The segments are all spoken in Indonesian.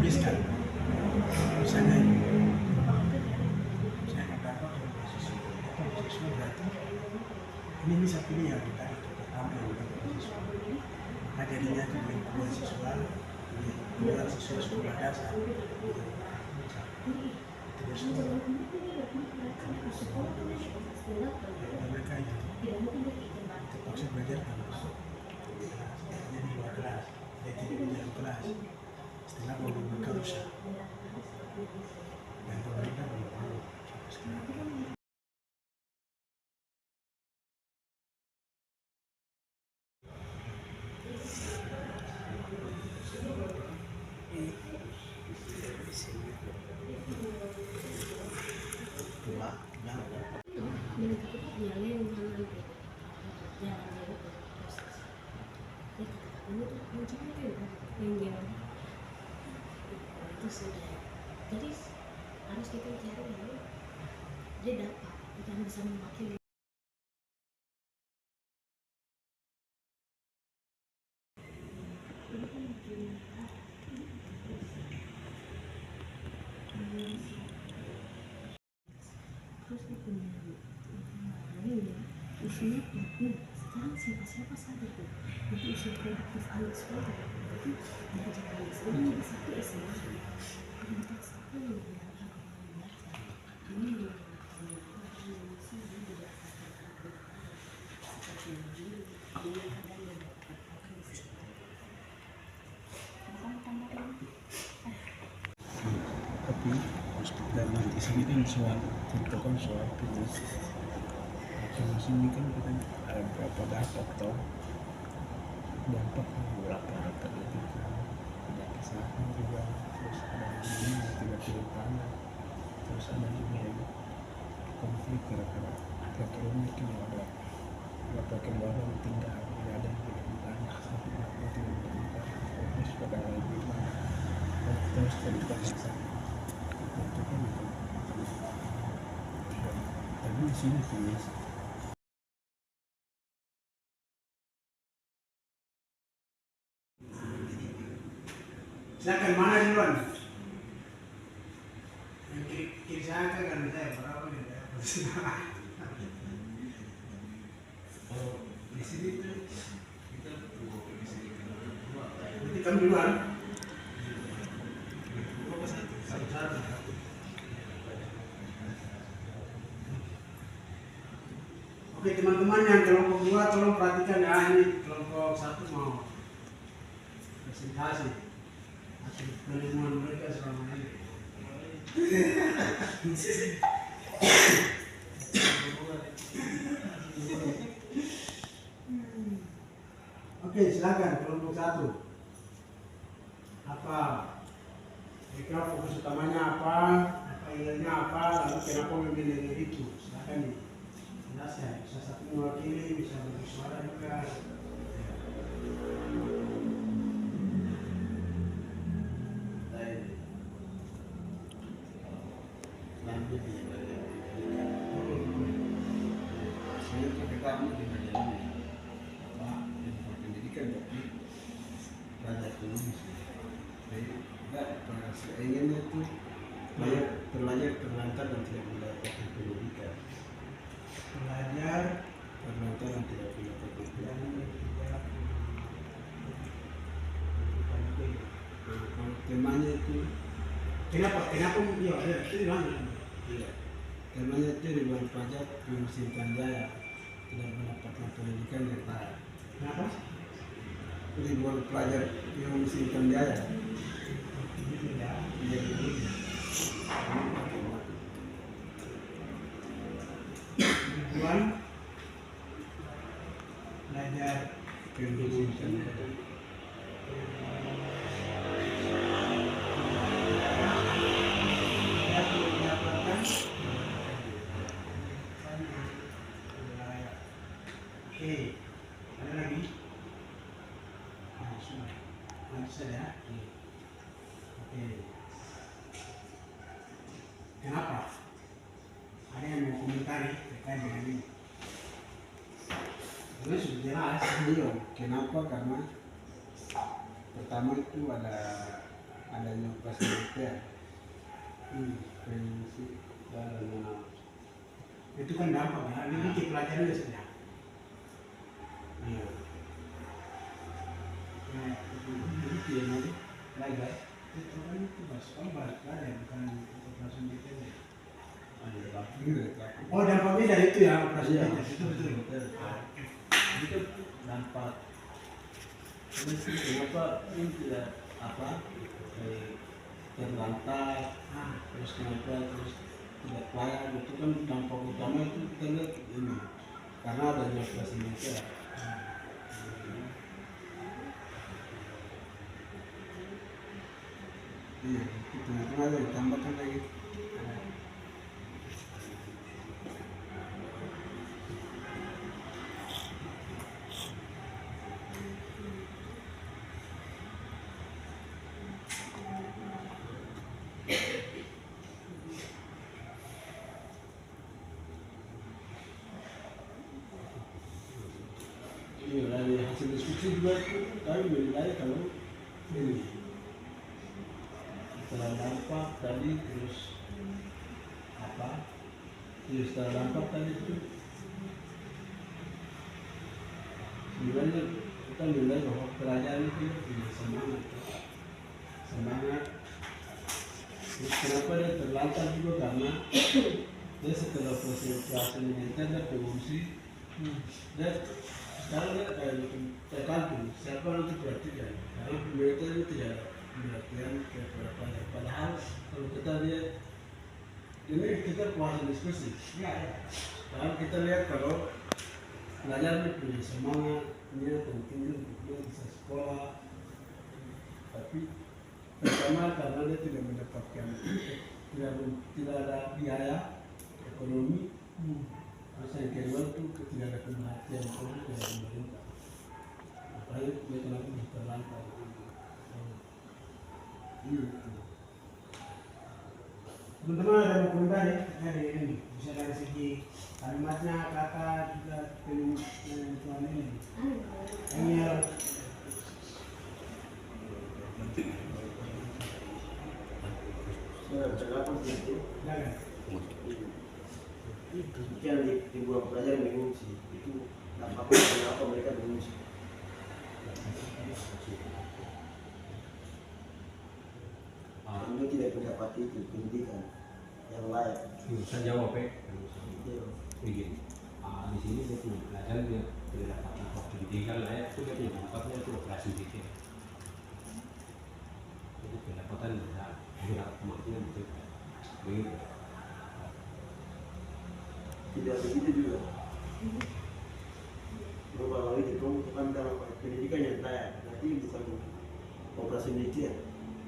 dituliskan misalnya saya katakan kalau mahasiswa berarti ini bisa pilih yang kita ambil untuk mahasiswa. Maka jadinya itu mahasiswa dua siswa sekolah dasar terus mereka yang terpaksa belajar harus jadi luar kelas, jadi di dalam kelas. Setelah mau mereka rusak dan pemerintah belum mau sampai sekarang. Itu sudah, jadi harus kita cari ya, dia dapat kita bisa mewakili. Terus dia punya ini ya, isinya sekarang siapa saja tuh itu usia produktif anak sekolah itu dari zaman SMA satu SMA untuk satu yang dilakukan ini Tapi dalam di sini kan soal tentukan soal pilih. Di sini kan kita ada berapa dapat toh dampak berapa itu ada kesehatan juga, terus ada ini tiba-tiba tanah, terus ada juga yang konflik kira-kira mungkin ada berapa keluarga tinggal ada yang tidak tanah tapi tidak bertinggal terus pada lagi terus terlibat sama itu kan tapi di sini tulis silakan mana duluan yang kiri saya kan saya berapa nih di sini tuh kita di sini nanti kamu duluan satu-satu. Oke teman-teman yang kelompok 2 tolong perhatikan ya, ini kelompok 1 mau presentasi hasil penemuan mereka selama ini. Oke silakan kelompok 1 apa mereka fokus utamanya apa ilmunya apa, lalu kenapa memilih itu, silakan nih jelas ya, bisa satu mewakili, bisa bersuara juga. Inginnya itu belajar terlantar dan tidak mendapatkan pendidikan. Belajar terlantar dan tidak mendapatkan pendidikan. Kalau temanya itu kenapa iya itu gimana? Iya. Temanya itu ribuan pajak Pemerintahan Jaya tidak mendapatkan pendidikan yang baik. Kenapa? Ribuan pelajar Pemerintahan Jaya. Ribuan belajar pendidikan oke, ada lagi? Sudah ya? Oke. Kenapa? Ada yang mau komentari terkait dengan ini? Ini sudah jelas. Iya. Kenapa? Karena pertama itu ada adanya operasi militer. Pengungsi karena Itu kan dampak ya, ini di pelajaran sedang. Iya. Nah, itu dia nanti lagi. Itu kan itu balik ada bukan operasi militer. ada dampak Oh, dampaknya dari itu ya operasi Iya. militer. Itu betul. itu dampak. Terus kenapa ini tidak terlantar, terus kenapa terus tidak layak, itu kan dampak utama itu kita lihat ini karena adanya operasi militer. Iya, itu ada ditambahkan lagi. Iya, dari hasil diskusi juga kami menilai kalau ini setelah dampak tadi terus setelah dampak tadi itu sebenarnya kita menilai bahwa pelajaran itu punya semangat. Terus kenapa dia terlantar juga karena dia setelah proses militer dia pengungsi dan sekarang dia kayak tergantung siapa nanti perhatikan karena militer itu tidak ada perhatian kepada padahal kalau kita lihat ini kita kuasa diskusi sekarang kita lihat kalau pelajar ini punya semangat dia pentingnya untuk dia bisa sekolah tapi pertama karena dia tidak mendapatkan tidak ada biaya ekonomi. Terus yang kedua itu tidak ada perhatian dari pemerintah. Makanya dia kenapa bisa terlantar. Teman-teman ada mau komentar ya dari ini, bisa dari segi kalimatnya, kata juga tuan ini. Ini Terdapat itu jangan. yang dibuat pelajar mengungsi itu apapun kenapa mereka mengungsi. Ini tidak mendapati itu pendidikan yang layak. Saya jawab ya. Iya. Begini, di sini dia punya pelajaran dia tidak dapat pendidikan layak itu dia punya dampaknya itu operasi militer. Jadi pendapatan tidak kemampuan itu begitu. Tidak begitu juga. Kalau itu bukan dalam pendidikan yang layak, berarti bukan operasi militer.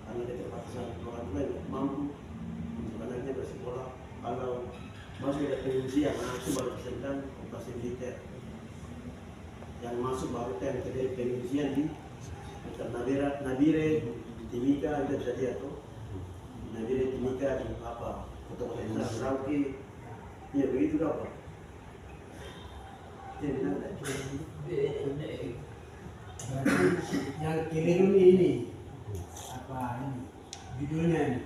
Karena keterbatasan orang tua yang mampu anaknya bersekolah. Kalau masuk ke pengungsian, anak itu baru sedang operasi militer. Yang masuk baru yang terjadi pengungsian di Nabire, Timika, itu bisa lihat tuh. Nabire, Timika, di apa? Kota-kota besar, Merauke. Ya begitu apa? Yang keliru ini apa ini judulnya ini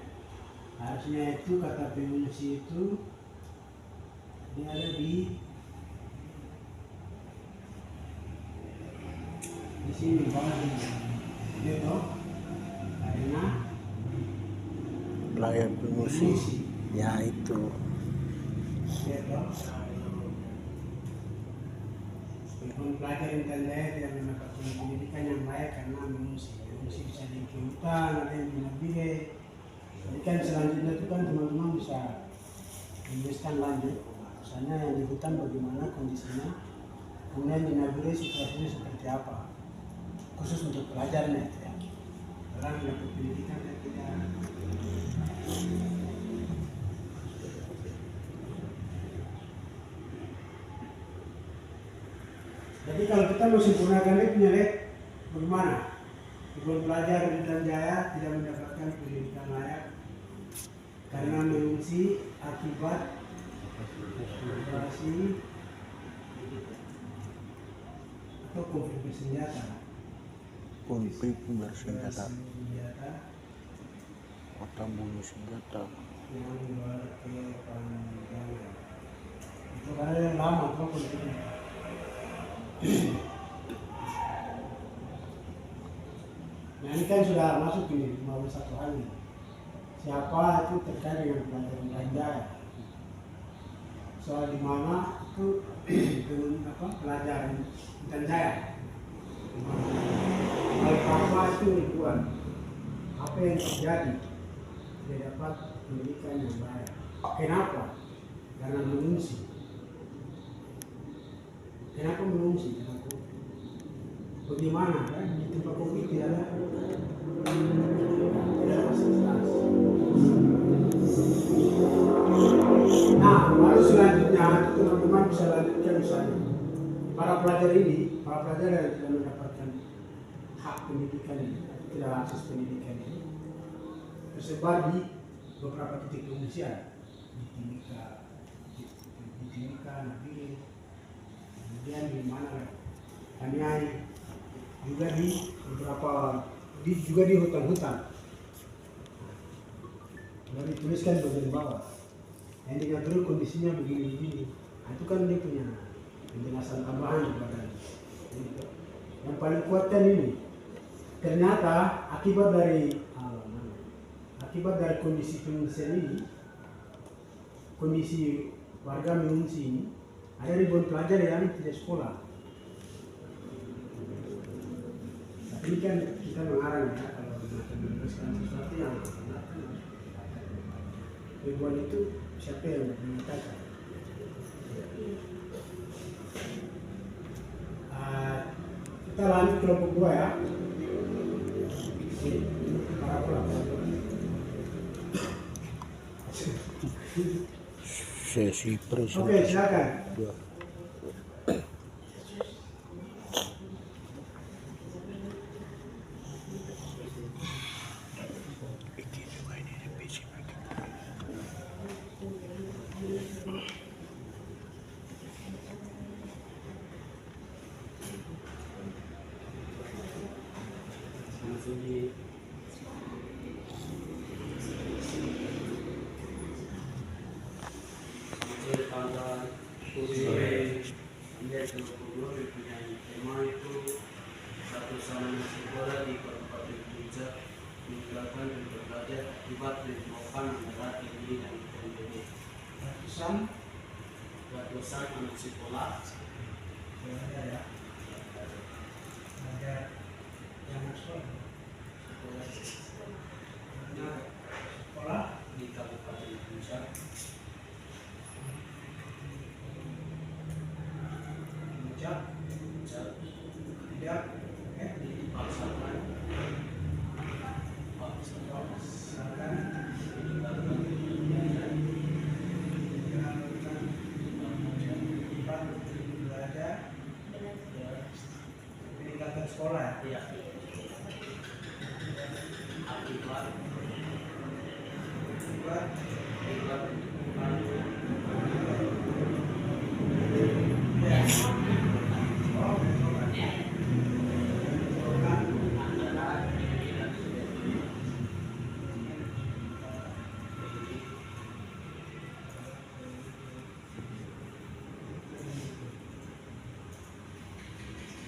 harusnya itu kata pengungsi itu dia ada di sini bawah ini itu karena pelayan pengungsi ya itu pelajar internet yang mendapatkan pendidikan yang baik karena mengungsi bisa di hutan, ada yang di Nabire. Jadi kan selanjutnya itu kan teman-teman bisa menuliskan lanjut misalnya yang di hutan bagaimana kondisinya, kemudian di Nabire situasinya seperti apa, khusus untuk pelajarnya ya. Orang yang berpendidikan yang tidak. Jadi kalau kita mau sempurnakan itu lihat bagaimana ribuan pelajar di Jaya tidak mendapatkan pendidikan layak karena mengungsi akibat operasi atau konflik bersenjata. konflik bersenjata. potong bunyi senjata. yang berkepanjangan. Itu karena yang lama tuh penting. Nah ini kan sudah masuk ini 51 hari. Siapa itu terkait dengan pelajaran ganja? Soal di mana itu dengan apa pelajaran ganja? Apa itu ribuan? Apa yang terjadi? Dia dapat pendidikan yang baik. Kenapa? Karena mengungsi. Kenapa mengungsi? Karena bagaimana kan di tempat COVID tidak ada fasilitas. Nah, baru selanjutnya teman-teman bisa lanjutkan misalnya para pelajar yang tidak mendapatkan hak pendidikan ini, tidak akses pendidikan ini, tersebar di beberapa titik pengungsian di Timika, Nabire, kemudian di mana Kaniai, juga di beberapa juga di hutan-hutan. Lalu dituliskan bagian bawah. Yang diatur kondisinya begini-begini. Nah, itu kan dia punya penjelasan tambahan kepada yang paling kuat kan ini. Ternyata akibat dari kondisi pengungsian ini, kondisi warga mengungsi ini, ada ribuan pelajar yang tidak sekolah. Tapi ini kan kita mengarang ya, kalau meneruskan sesuatu yang ribuan itu siapa yang menyatakan? Kita lanjut kelompok 2 ya. Para pelajar. Sesi presentasi. Oke, silakan. Ratusan anak sekolah Ada yang sekolah di Kabupaten Puncak tidak dipaksakan meninggalkan sekolah ya akibat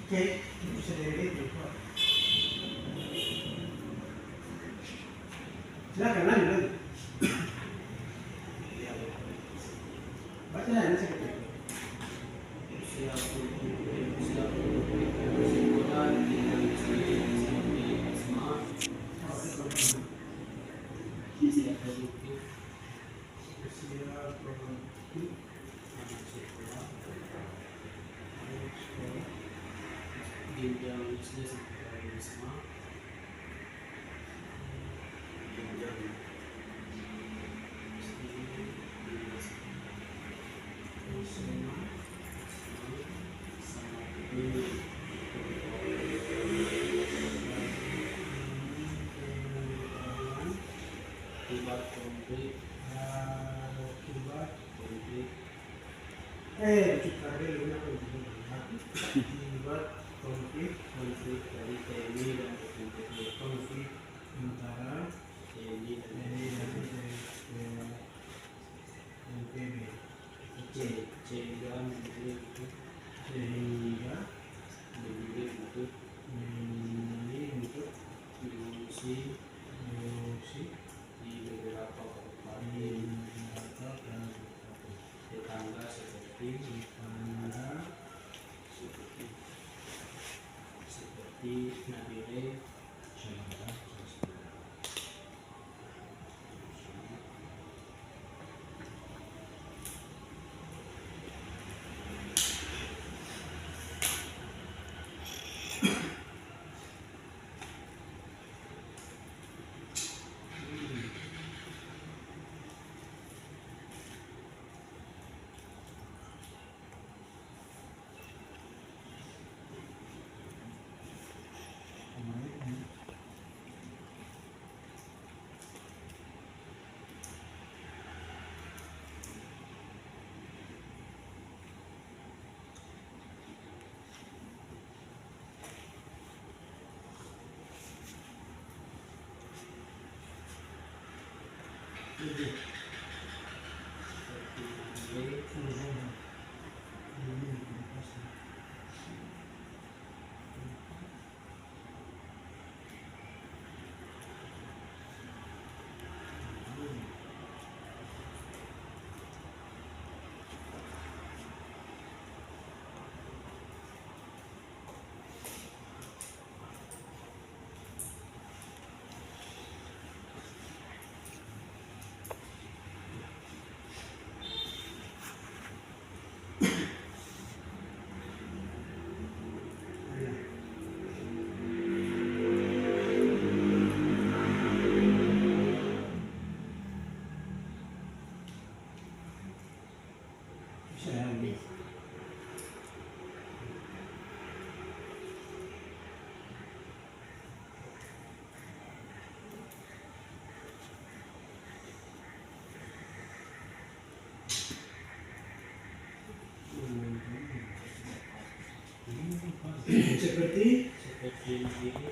Oke, bisa dari itu. Silakan lanjut. Baca ya, saya kata. usia sekolah dengan seperti SMA usia produktif Usia produktif anak sekolah jenjang SD sampai SMA jenjang akibat konflik akibat konflik dari TNI dan konflik antara TNI dan mengungsi di beberapa kabupaten tetangga seperti Nabire, seperti Nabire,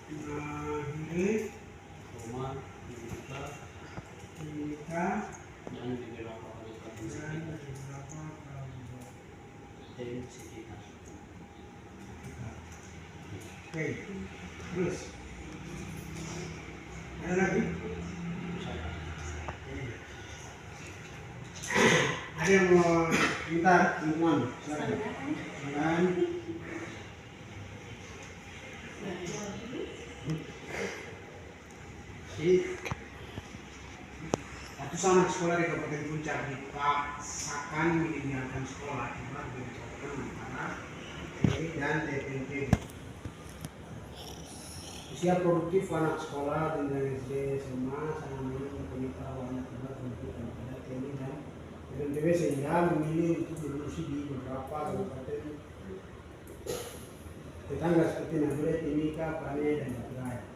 Nabire, Roma, Mimika, Timika, dan beberapa kabupaten dan sekitar. beberapa kabupaten. Sekitar. Oke, terus ada lagi? Ada yang mau minta teman? Silakan. Silakan. Jadi ratusan anak sekolah di Kabupaten Puncak dipaksakan meninggalkan sekolah akibat bentrokan antara TNI dan TPNP. Usia produktif anak sekolah jenjang SD SMA sangat minim pengetahuan akibat bentrokan antara TNI dan TPNP sehingga memilih untuk mengungsi di beberapa kabupaten tetangga seperti Nabire, Timika, Panai, dan Baturai.